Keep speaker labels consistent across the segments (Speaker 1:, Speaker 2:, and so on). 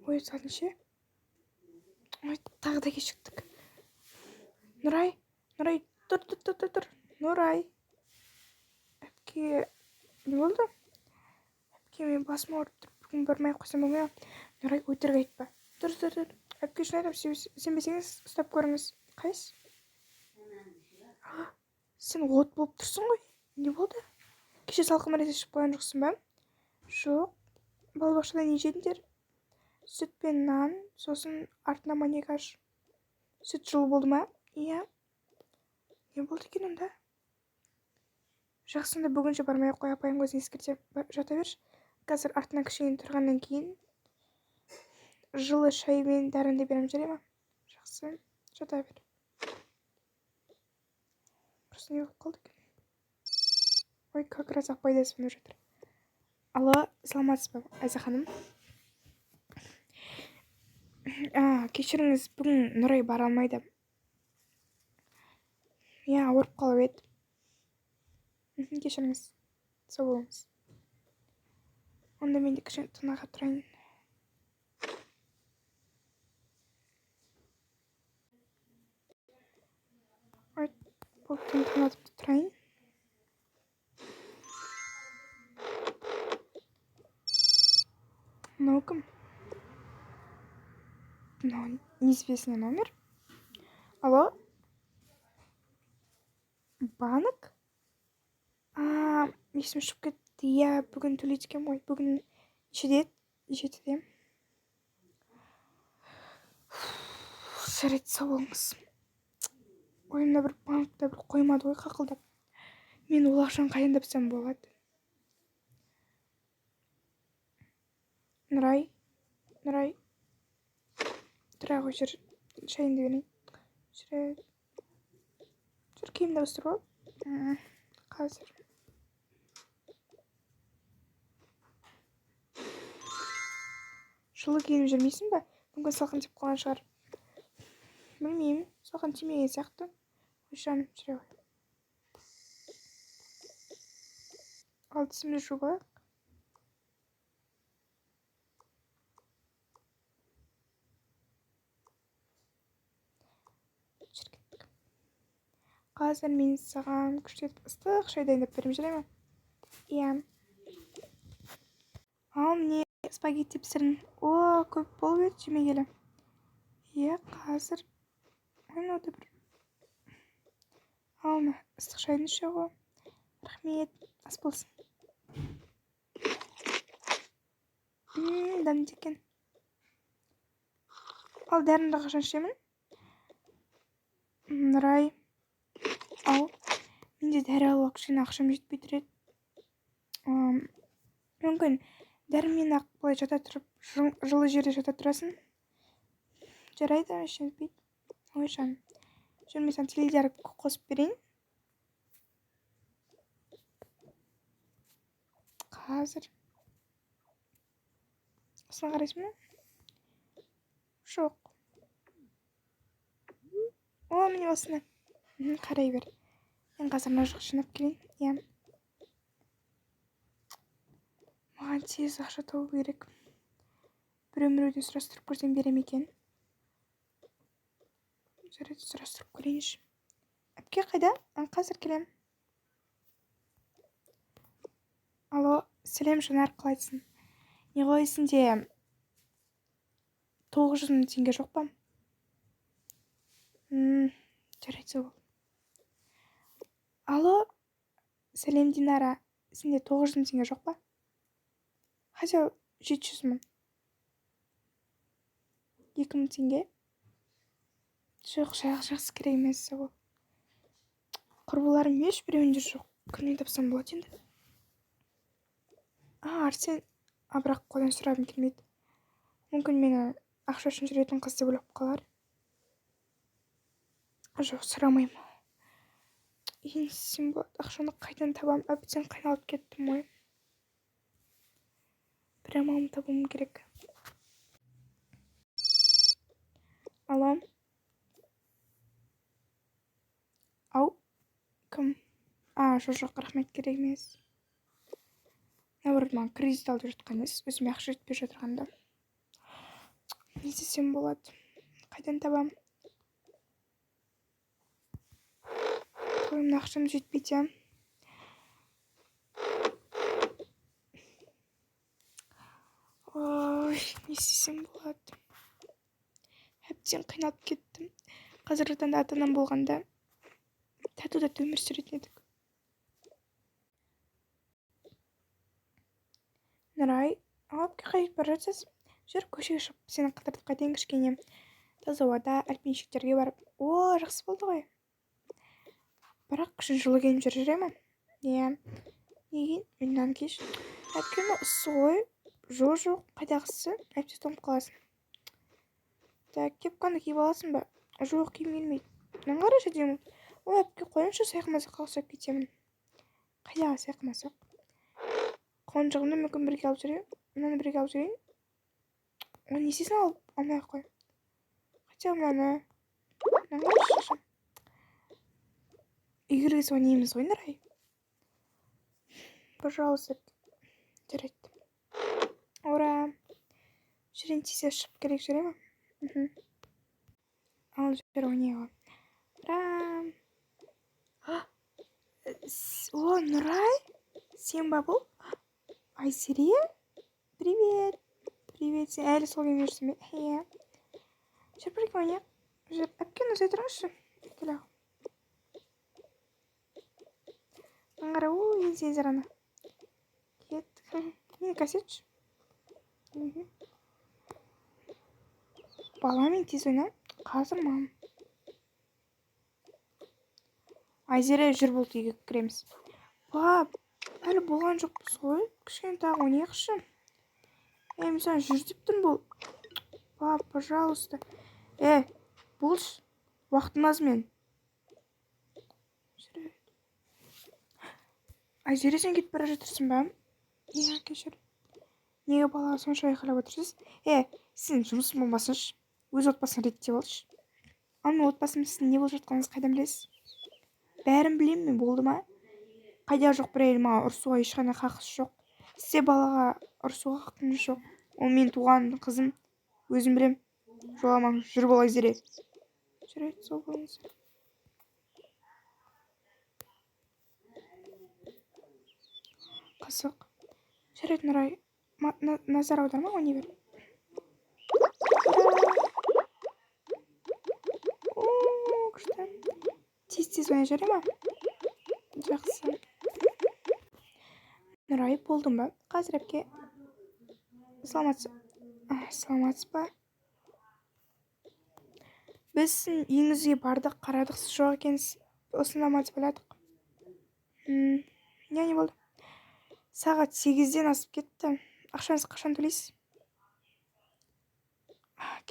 Speaker 1: Ой, сағат неше? Ой, тағы да кешіктік. Нұрай, тұр. Нұрай. Әпке, не болды? Әпке, мен басым ауырып тұр. Бүгін бармай қойсам болмай ма? Нұрай, өтірік айтпа. Тұр. Әпке, шын айтам, сенбесеңіз ұстап көріңіз. Қайсы? Сен от болып тұрсың ғой. Не болды? Кеше салқын мәресе шығып қойған жоқсың ба? Жоқ. Балабақшада не жедіңдер? Сүт пен нан, сосын артына манекаш. Сүт жылы болды ма? Иә. Не болды екен онда? Жақсында бүгінше бармай қой, апайым көзін ескерте жата берші. Қазір артынан кішкене тұрғаннан кейін жылы шай мен дәрінді берем, жарай ма? Жақсы, жата бер. Просто не болып қалды екен? Ой, как раз апайда звонып жатыр. Алло, саламатсыз ба, Айза ханым? Кешіріңіз, бүгін Нұрай бара алмайды. Иә, ауырып қалып еді. Кешіріңіз, сау болыңыз. Онда мен де кішкене тынаға тұрайын. Ой, болды, тынатып тұрайын. Мынау кім? Мынау неизвестный номер. Алло? Банк? Есім шығып кетті. Иә, бүгін төлейді екен ғой. Бүгін жетіде. Жарайды, сау болыңыз. Ойымда бір банкта бір қоймады ғой қақылдап. Мен ол ақшаны қайдан тапсам болады? Нұрай. Тұра ғой, жүр. Шайынды берейін. Жүр, киімді ауыстырып ал. Қазір. Жылы киініп жүрмейсің ба? Мүмкін салқын тиіп қалған шығар. Білмеймін, салқын тимеген сияқты. Ой, жаным, жүре ғой. Ал тісімді жуып алайық. Жүр кеттік. Қазір мен саған күштетіп ыстық шай дайындап берем, жарай ма? Иә. Ал міне спагетти пісірін. О, көп болып еді жемегелі. Иә, қазір. Ойнауды бір. Ал ма, ыстық шайын іше ғой. Рахмет, ас болсын. Дәмді екен. Ал дәрімді қашан ішемін? Нұрай. Ал, менде дәрі алуға кішкене ақшам жетпей тұр еді. Мүмкін дәрімен ақ былай жата тұрып, жылы жерде жата тұрасың. Жарайды, ештеңе етпейді. Ой, жаным. Жүр, мен саған теледидар қосып берейін. Қазір. Осыны қарайсың ба? Жоқ. О, міне осыны. Қарай бер. Мен қазір мына жаққа жинап келейін. Иә. Маған тез ақша табу керек. Біреуден сұрастырып көрсем берем екен. Жарайды, сұрастырып көрейінші. Әпке қайда? Қазір келем. Алло, сәлем Жанар, қалайсың? Не ғой, сенде 900 мың теңге жоқ па? Жарайды, сау бол. Алло, сәлем Динара, сенде 900 мың теңге жоқ па? Хотя 700 мың. 2000 теңге? Жоқ, жақсы керек емес, сау бол. Құрбыларым ешбіреуінде жоқ. Күннен тапсам болады енді. Арсен, бірақ қолдан сұрағым келмейді. Мүмкін мені ақша үшін жүретін қыз деп ойлап қалар. Жоқ, сұрамаймын. Сен болады, ақшаны қайдан табам? Әбден қайналып кеттім ғой. Бір амалын табуым керек. Алло. Ау, кім? Жоқ, рахмет, керек емес. Наоборот, маған кредит алып жатқан емес, өзіме ақша жетпей жатырғанда. Не істесем болады? Қайдан табам? Қолымда ақшам жетпейді. Ой, не істесем болады? Әбден қиналып кеттім. Қазіргі таңда ата-анам болғанда тату-тәтті өмір сүретін едік. Нұрай, апке қайтып бара жатсыз? Жүр, көшеге шығып сені қыдыртып қайтайын кішкене. Таза ауада альпиншектерге барып. О, жақсы болды ғой. Бірақ күшін жылы келіп жүре ме? Иә. Неге? Менен кеш. Әпкені ыссы ғой. Жоқ, қайдағысы? Әпте тоңып қаласың. Так, кепканы киіп аласың ба? Жоқ, киім келмейді. Мен қарашы деймін. Ой, әпке қойыншы, сайқымазақ қалсап кетемін. Қайдағы сайқымазақ? Қонжығымды мүмкін бірге алып жүрейін. Мынаны бірге алып жүрейін. Оны несесін алмай-ақ қой. Хотя мынаны. Мынаны қарашы. Үйгіргіз ойнаймыз ғой, Нұрай. Пожалуйста. Жарайды. Ура. Жүрейін тез шығып керек жүре ме? Ал жүр ойнайға. Ура. О, Нұрай. Сен ба бұл? Айсере? Привет. Привет. Сен әлі сол күймен жүрсің бе? Иә. Жүр бірге ойнайық. Жүр. Әпкені ұзай тұрыңызшы. Келе. Аңғара, еңсей зараны. Кеттік. Мені кәсетші. Баламен тез ойна. Қазір мам. Айзере, жүр болды үйге кіреміз. Бап, әлі болған жоқпыз ғой. Кішкене тағы ойнайықшы. Мен саған жүр деп тұрмын бұл. Бап, пожалуйста. Бұлш. Уақытым аз мен. Айзере, сен кетіп бара жатырсың ба? Иә, кешір. Неге балаға сонша айқайлап отырсыз? Сен жұмысың болмасыншы. Өз отбасын реттеп алшы. Ал мен отбасым сіздің не болып жатқаныңызды қайдан білесіз? Бәрін білемін мен, болды ма? Қайда жоқ бір әйел маған ұрсуға ешқандай хақысы жоқ. Сізде балаға ұрсуға хақыңыз жоқ. Ол мен туған қызым. Өзім білем. Жоламаң, жүр бол Айзере. Жүреді, сол болыңыздар. Қызық. Жарайды, Нұрай. Назар аударма, ойнай бер. Күшті. Тез ойнай жарай ма? Жақсы. Нұрай, болдың ба? Қазір әпке. Саламатсыз ба? Біз үйіңізге бардық, қарадық, сіз жоқ екенсіз. Осында ма деп ойладық. Не болды? Сағат 8-ден асып кетті. Ақшаңызды қашан төлейсіз?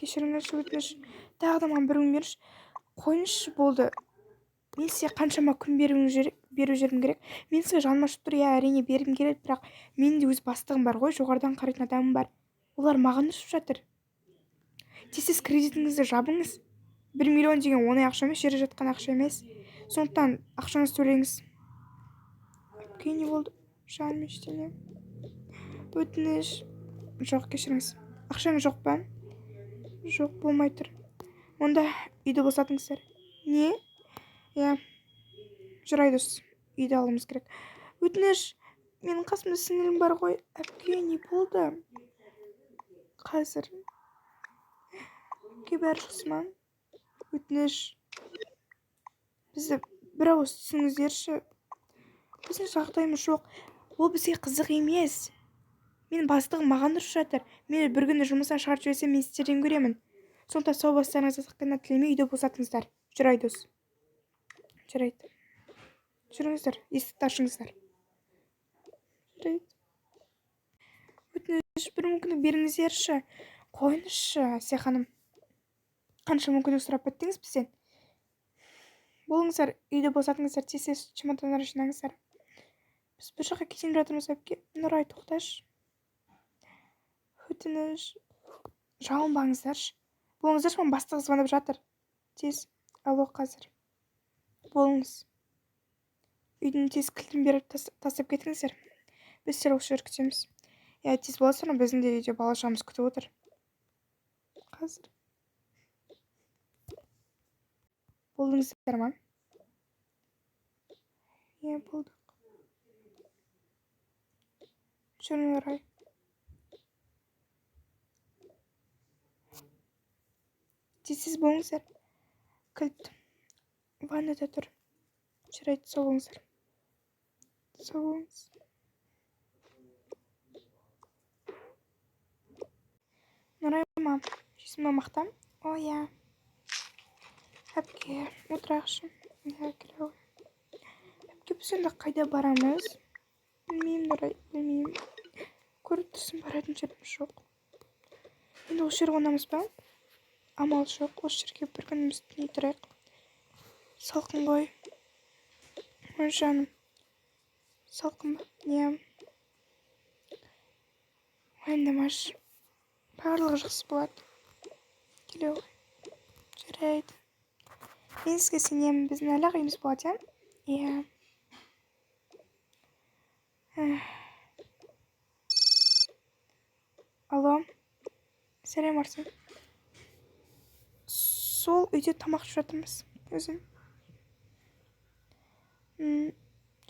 Speaker 1: Кешіріңізші, өтініш. Тағы да маған бір күн беріңізші. Қойыңызшы, болды. Мен сізге қаншама күн беру жерім керек. Мен сізге жаным ашып тұр, әрине бергім келеді, бірақ менің де өз бастығым бар ғой, жоғарыдан қарайтын адамым бар. Олар маған ұшып жатыр. Тез кредитіңізді жабыңыз. 1 миллион деген оңай ақша емес, жерде жатқан ақша емес. Сондықтан ақшаңызды төлеңіз. Әпке, не болды? Жаным ештеңе. Өтініш. Жоқ, кешіріңіз. Ақшаңыз жоқ па? Жоқ, болмай тұр. Онда үйді босатыңыздар. Не? Иә. Жүрай дос. Үйді алуымыз керек. Өтініш. Менің қасымда сіңілім бар ғой. Әпке, не болды? Қазір. Әпке, бәрі жақсы ма? Өтініш. Бізді бір ауыз түсіңіздерші. Біздің жағдайымыз жоқ. Ол бізге қызық емес. Мен бастығым маған ұрсып жатыр. Мені бір күні жұмыстан шығарып жіберсе, мен сіздерден көремін. Сондықтан сау бастарыңызға сақина тілемей үйді босатыңыздар. Жүрай дос. Жүрайды. Жүріңіздер, есікті ашыңыздар. Жүрайды. Өтініш, бір мүмкіндік беріңіздерші. Қойыңызшы, Әсия ханым. Қанша мүмкіндік сұрап біттіңіз бізден? Болыңыздар, үйді босатыңыздар, тез чемодандар жинаңыздар. Біз бір жаққа кетейін жатырмыз, әпке. Нұрай, тоқташы. Өтініш. Жалынбаңыздаршы. Болыңыздаршы, мен бастығы звондап жатыр. Тез. Алло, қазір. Болыңыз. Үйдің тез кілтін беріп тастап кетіңіздер. Біз сіздер осы жерде күтеміз. Тез боласыздар ма? Біздің де үйде бала-шағамыз күтіп отыр. қазір. Болдыңыздар ма? Иә, болдық. Жүрің Нұрай. Тез болыңыздар. Кілт ваннада тұр. Жарайды, сау болыңыздар. Сау болыңыз. Нұрай ма? Жесін мамақта? О, иә. Әпке, отырайықшы. Иә, келе ғой. Әпке, біз енді қайда барамыз? Білмеймін, Нұрай, білмеймін. Көріп тұрсың, баратын жеріміз жоқ. Енді осы жерге қонамыз ба? Амал жоқ, осы жерге бір күніміз түней тұрайық. Салқын ғой. Ой, жаным. Салқын ба? Иә. Уайымдамашы. Барлығы жақсы болады. Келе ғой. Жарайды. Мен сізге сенемін, біздің әлі ағайымыз болады, иә? Иә. Алло. Сәлем, Арсен. Сол үйде тамақ ішіп жатырмыз. Өзім.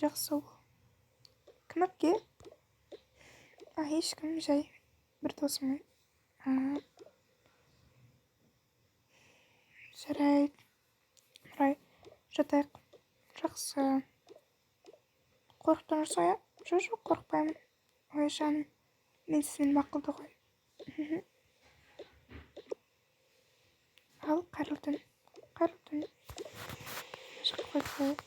Speaker 1: Жақсы, сау бол. Кім әпке? Ешкім, жай. Бір досым ғой. Жарайды. Нұрай, жатайық. Жақсы. Қорықтың жүрсің, иә? Жоқ, қорықпаймын. Ой, жаным. Мен сізбен мақұлды ғой. Ал, қайырлы түн. Қайырлы түн. Шықпай қойып.